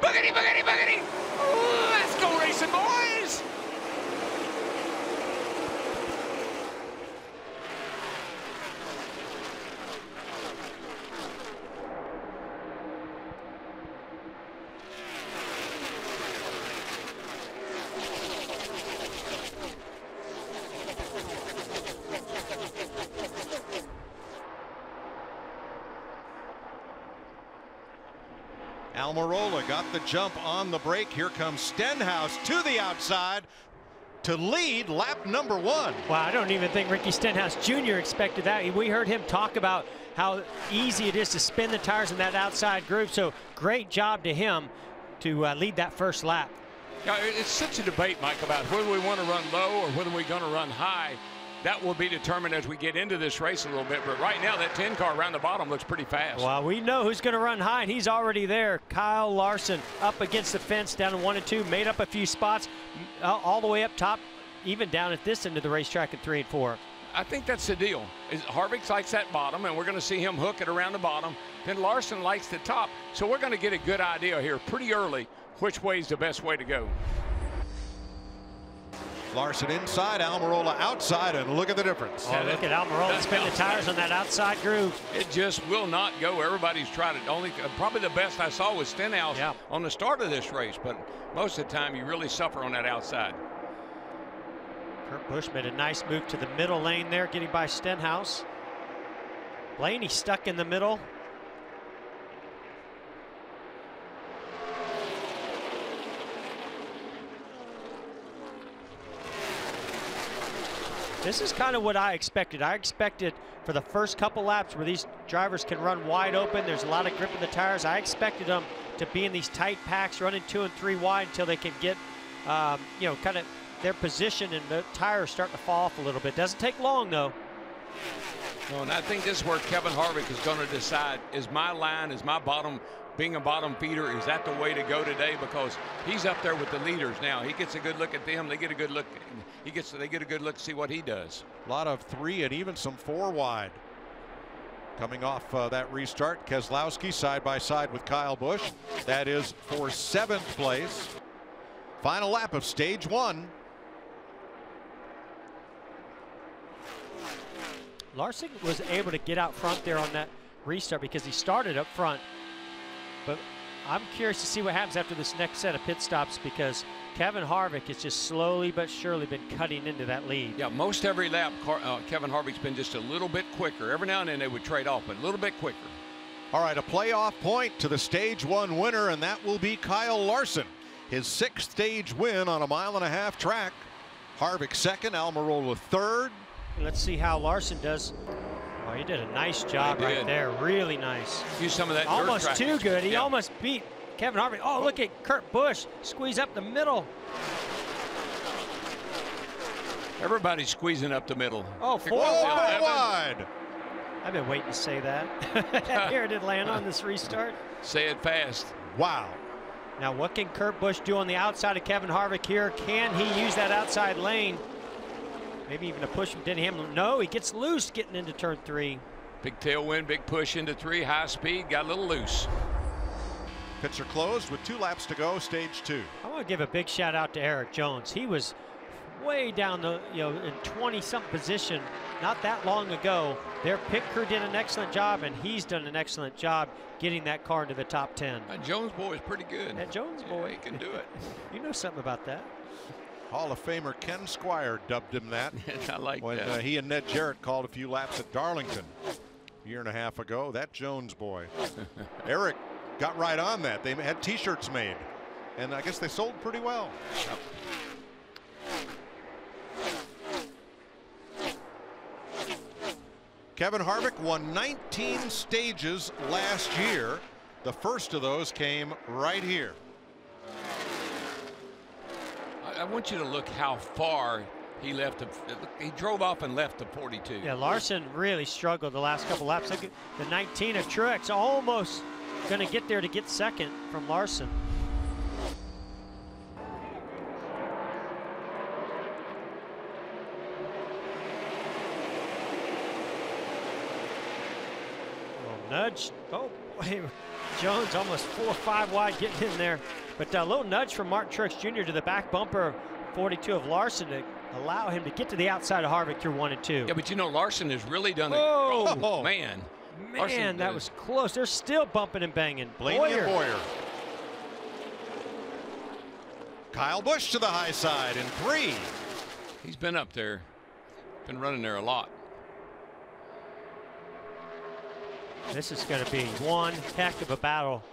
Boogity, boogity, boogity. Let's go racing, boys. Almirola got the jump on the break. Here comes Stenhouse to the outside to lead lap number 1. Wow, I don't even think Ricky Stenhouse Jr. expected that. We heard him talk about how easy it is to spin the tires in that outside groove. So great job to him to lead that first lap. Yeah, it's such a debate, Mike, about whether we want to run low or whether we're going to run high. That will be determined as we get into this race a little bit. But right now, that 10 car around the bottom looks pretty fast. Well, we know who's going to run high, and he's already there. Kyle Larson up against the fence down in 1 and 2, made up a few spots all the way up top, even down at this end of the racetrack at 3 and 4. I think that's the deal. Harvick likes that bottom, and we're going to see him hook it around the bottom. Then Larson likes the top. So we're going to get a good idea here pretty early which way is the best way to go. Larson inside, Almirola outside, and look at the difference. Oh, look at Almirola spin the tires on that outside groove. It just will not go. Everybody's tried it. Probably the best I saw was Stenhouse on the start of this race, but most of the time you really suffer on that outside. Kurt Busch made a nice move to the middle lane there, getting by Stenhouse. Blaney stuck in the middle. This is kind of what I expected. I expected for the first couple laps where these drivers can run wide open, there's a lot of grip in the tires. I expected them to be in these tight packs, running 2 and 3 wide until they can get, you know, kind of their position and the tires starting to fall off a little bit. Doesn't take long, though. Well, and I think this is where Kevin Harvick is going to decide, is my line, is my bottom, being a bottom feeder, is that the way to go today? Because he's up there with the leaders now. He gets a good look at them. They get a good look. They get a good look to see what he does. A lot of 3 and even some 4 wide. Coming off that restart, Keselowski side by side with Kyle Busch. That is for 7th place. Final lap of stage 1. Larson was able to get out front there on that restart because he started up front. But I'm curious to see what happens after this next set of pit stops, because Kevin Harvick has just slowly but surely been cutting into that lead. Yeah, most every lap, Kevin Harvick's been just a little bit quicker. Every now and then they would trade off, but a little bit quicker. All right, a playoff point to the stage 1 winner, and that will be Kyle Larson. His 6th stage win on a 1.5 mile track. Harvick 2nd, Almirola 3rd. Let's see how Larson does. Oh, he did a nice job right there. Really nice. Use some of that almost dirt too good. He almost beat Kevin Harvick. Oh, look at Kurt Busch squeeze up the middle. Everybody's squeezing up the middle. Oh, 4 wide. I've been waiting to say that here at Atlanta on this restart. Say it fast. Wow. Now, what can Kurt Busch do on the outside of Kevin Harvick here? Can he use that outside lane? Maybe even a push from Denny Hamlin. No, he gets loose getting into turn 3. Big tailwind, big push into 3, high speed, got a little loose. Pits are closed with 2 laps to go, stage 2. I want to give a big shout out to Erik Jones. He was way down the, in 20-something position not that long ago. Their pit crew did an excellent job, and he's done an excellent job getting that car into the top 10. That Jones boy is pretty good. That Jones boy. He can do it. You know something about that. Hall of Famer Ken Squire dubbed him that. I like when, that. He and Ned Jarrett called a few laps at Darlington a 1.5 years ago. That Jones boy. Erik got right on that. They had T-shirts made, and I guess they sold pretty well. Kevin Harvick won 19 stages last year. The first of those came right here. I want you to look how far he left. He drove off and left the 42. Yeah, Larson really struggled the last couple laps. Look at the 19 of Truex, almost going to get there to get 2nd from Larson. Nudge. Oh, Boy, Jones almost 4 or 5 wide getting in there. But a little nudge from Martin Truex Jr. to the back bumper 42 of Larson to allow him to get to the outside of Harvick through 1 and 2. Yeah, but you know, Larson has really done it. Oh, Oh, man. Man, that was close. They're still bumping and banging. Blaney and Boyer. Kyle Busch to the high side in 3. He's been up there. Been running there a lot. This is going to be one heck of a battle.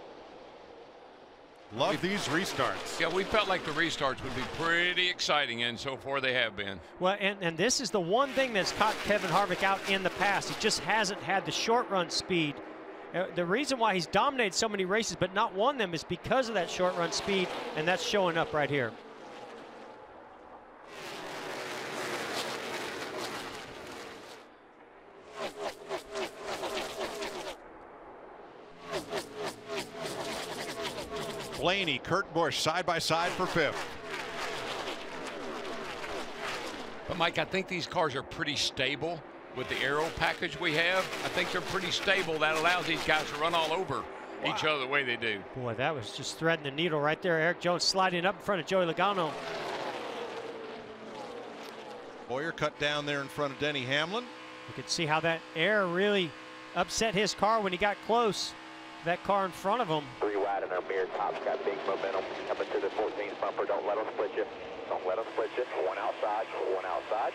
Love these restarts. Yeah, we felt like the restarts would be pretty exciting, and so far they have been. Well, and this is the one thing that's caught Kevin Harvick out in the past. He just hasn't had the short run speed. The reason why he's dominated so many races but not won them is because of that short run speed, and that's showing up right here. Blaney, Kurt Busch side by side for 5th. But Mike, I think these cars are pretty stable with the aero package we have. I think they're pretty stable. That allows these guys to run all over each other the way they do. Boy, that was just threading the needle right there. Erik Jones sliding up in front of Joey Logano. Boyer cut down there in front of Denny Hamlin. You could see how that air really upset his car when he got close. That car in front of him. 3 wide and our mirror top's got big momentum. Coming to the 14th bumper. Don't let them split you. Don't let them split you. 1 outside. 1 outside.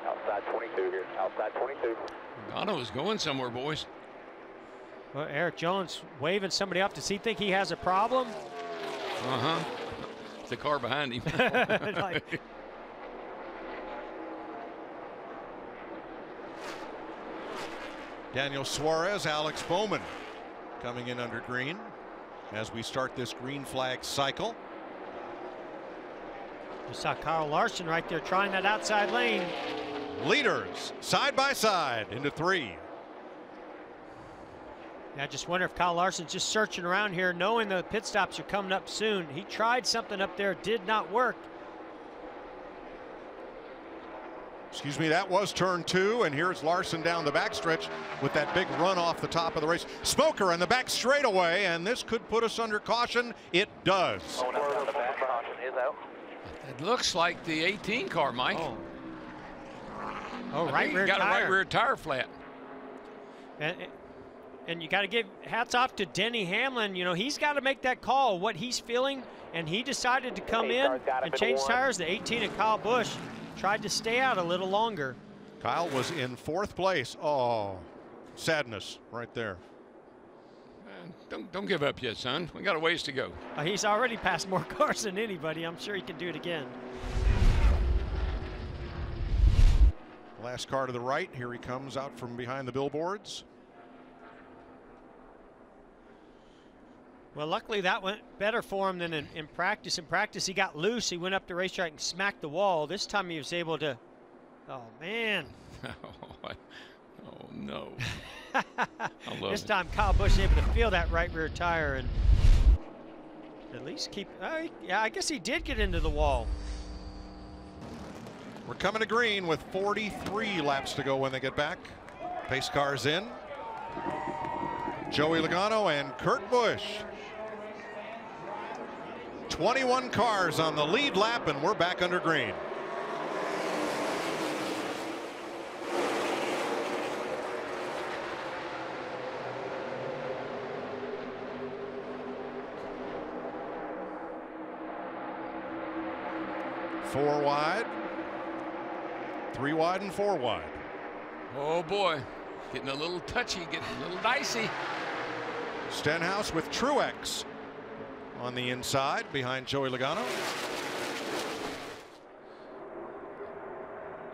Outside 22 here. Outside 22. Logano is going somewhere, boys. Well, Erik Jones waving somebody up. Does he think he has a problem? Uh-huh. It's the car behind him. Like, Daniel Suarez, Alex Bowman coming in under green as we start this green flag cycle. you saw Kyle Larson right there trying that outside lane. Leaders side by side into 3. I just wonder if Kyle Larson's just searching around here knowing the pit stops are coming up soon. He tried something up there, did not work. Excuse me, that was turn 2, and here's Larson down the backstretch with that big run off the top of the race. Smoker on the back straightaway, and this could put us under caution. It does. Oh, no, the back caution is out. It looks like the 18 car, Mike. Oh, I right think rear he got tire. a right rear tire flat. And you got to give hats off to Denny Hamlin. You know, he's got to make that call, what he's feeling, and he decided to come in and change tires. The 18 and Kyle Busch tried to stay out a little longer. Kyle was in 4th place. Oh, sadness right there. Don't give up yet, son. We got a ways to go. He's already passed more cars than anybody. I'm sure he can do it again. Last car to the right. Here he comes out from behind the billboards. Well, luckily that went better for him than in practice. In practice, he got loose. He went up the racetrack and smacked the wall. This time he was able to, oh, man. Oh, no. This time Kyle Busch able to feel that right rear tire and at least keep, yeah, I guess he did get into the wall. We're coming to green with 43 laps to go when they get back. Pace cars in. Joey Logano and Kurt Busch. 21 cars on the lead lap, and we're back under green. Four wide, 3 wide, and 4 wide. Oh, boy. Getting a little touchy, getting a little dicey. Stenhouse with Truex on the inside behind Joey Logano.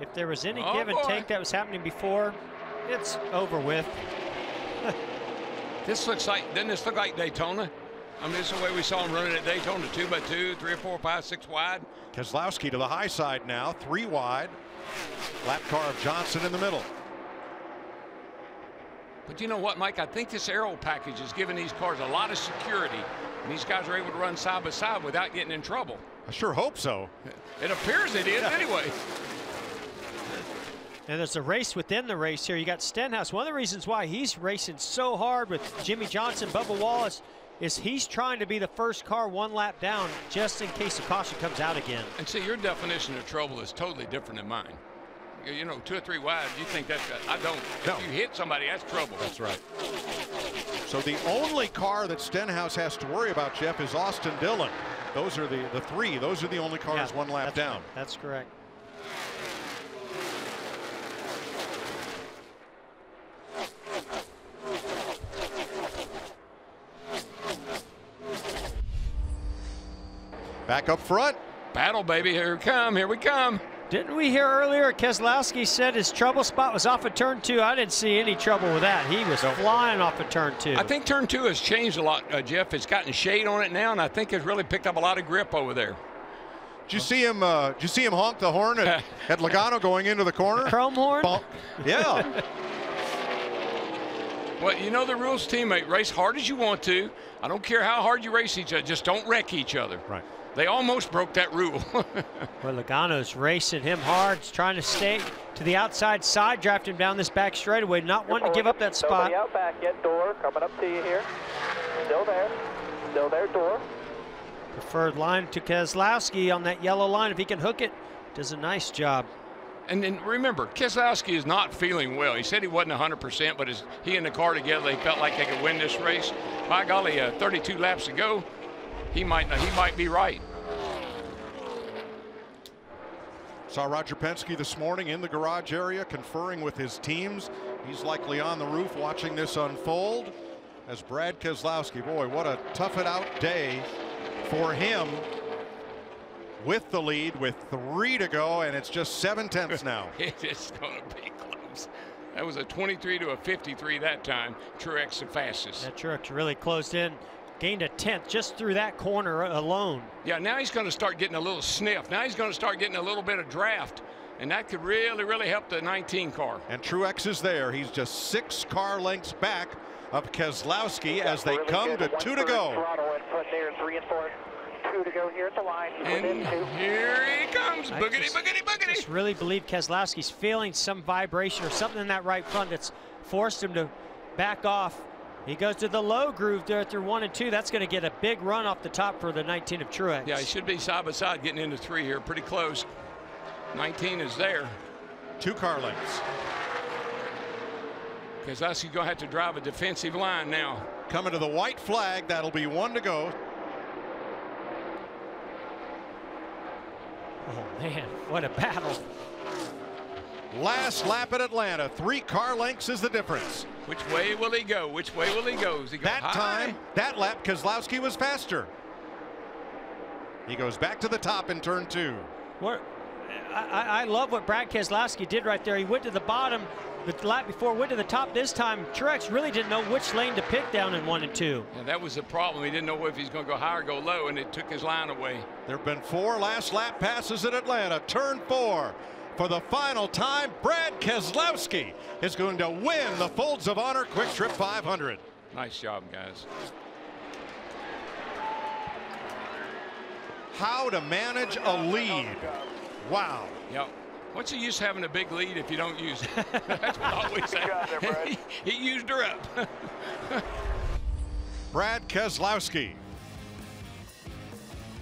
If there was any give and take that was happening before, it's over with. This looks like, doesn't this look like Daytona? I mean, this is the way we saw him running at Daytona, 2x2, 3 or 4, 5, 6 wide. Keselowski to the high side now, 3 wide. Lap car of Johnson in the middle. But you know what, Mike? I think this aero package is giving these cars a lot of security. And these guys are able to run side by side without getting in trouble. I sure hope so. It appears it is anyway. And there's a race within the race here. You got Stenhouse. One of the reasons why he's racing so hard with Jimmy Johnson, Bubba Wallace, is he's trying to be the first car 1 lap down just in case the caution comes out again. And see, your definition of trouble is totally different than mine. You know, 2 or 3 wide, you think that's, I don't. No. If you hit somebody, that's trouble. That's right. So the only car that Stenhouse has to worry about, Jeff, is Austin Dillon. Those are the 3. Those are the only cars 1 lap down. That's correct. Back up front. Battle, baby, here we come. Didn't we hear earlier Keselowski said his trouble spot was off of turn 2? I didn't see any trouble with that. He was flying off of turn 2. I think turn 2 has changed a lot, Jeff. It's gotten shade on it now, and I think it's really picked up a lot of grip over there. Did you see him honk the horn at Logano going into the corner? Chrome horn? Bonk. Yeah. Well, you know the rules, teammate. Race hard as you want to. I don't care how hard you race each other. Just don't wreck each other. Right. They almost broke that rule. Well, Logano's racing him hard. He's trying to stay to the outside side, draft him down this back straightaway, not wanting to give up that spot. Nobody out back yet. Door coming up to you here. Still there. Still there, door. Preferred line to Keselowski on that yellow line. If he can hook it, does a nice job. And then remember, Keselowski is not feeling well. He said he wasn't 100%, but as he and the car together, they felt like they could win this race. By golly, 32 laps to go. He might be right. Saw Roger Penske this morning in the garage area conferring with his teams. He's likely on the roof watching this unfold as Brad Keselowski, boy, what a tough it out day for him with the lead with 3 to go, and it's just 7/10 now. It's going to be close. That was a 23 to a 53 that time. Truex the fastest. That Truex really closed in. Gained a 10th just through that corner alone. Yeah, now he's going to start getting a little sniff. Now he's going to start getting a little bit of draft, and that could really, really help the 19 car. And Truex is there. He's just 6 car lengths back of Keselowski as they come to 2 to go. 3 and 4. 2 to go here at the line. And here he comes. Boogity, boogity, boogity. I just really believe Keselowski's feeling some vibration or something in that right front that's forced him to back off. He goes to the low groove there through 1 and 2. That's going to get a big run off the top for the 19 of Truex. Yeah, he should be side by side getting into 3 here. Pretty close. 19 is there. 2 car lengths. Keselowski's going to have to drive a defensive line now. Coming to the white flag. That'll be 1 to go. Oh, man, what a battle. Last lap at Atlanta. 3 car lengths is the difference. Which way will he go? Which way will he go? Does he go That high? time, that lap, Keselowski was faster. He goes back to the top in turn 2. I love what Brad Keselowski did right there. He went to the bottom the lap before, went to the top this time. Truex really didn't know which lane to pick down in 1 and 2. And that was the problem. He didn't know if he's going to go high or go low, and it took his line away. There have been 4 last lap passes at Atlanta. Turn 4. For the final time, Brad Keselowski is going to win the Folds of Honor QuikTrip 500. Nice job, guys. How to manage a lead. Wow. Yep. What's the use having a big lead if you don't use it? That's what I always say. He used her up. Brad Keselowski.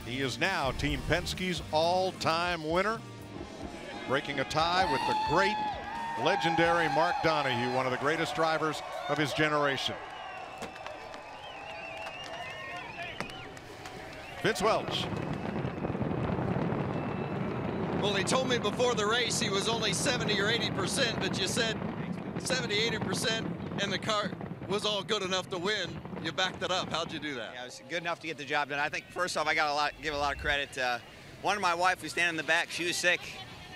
He is now Team Penske's all-time winner, breaking a tie with the great, legendary Mark Donohue, one of the greatest drivers of his generation. Vince Welch. Well, he told me before the race he was only 70 or 80%, but you said 70, 80%, and the car was all good enough to win. You backed it up. How'd you do that? Yeah, it was good enough to get the job done. I think first off, I got give a lot of credit. One of my wife was standing in the back. She was sick,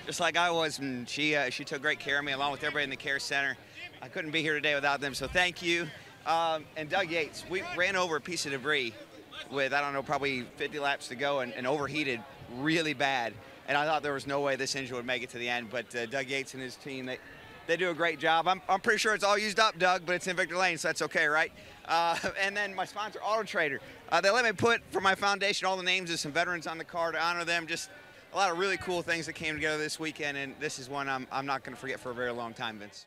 just like I was, and she took great care of me along with everybody in the care center. I couldn't be here today without them, so thank you. And Doug Yates, we ran over a piece of debris with, I don't know, probably 50 laps to go and overheated really bad. And I thought there was no way this engine would make it to the end, but Doug Yates and his team, they do a great job. I'm pretty sure it's all used up, Doug, but it's in Victor Lane, so that's okay, right? And then my sponsor, Auto Trader, they let me put for my foundation all the names of some veterans on the car to honor them. Just a lot of really cool things that came together this weekend, and this is one I'm not going to forget for a very long time, Vince.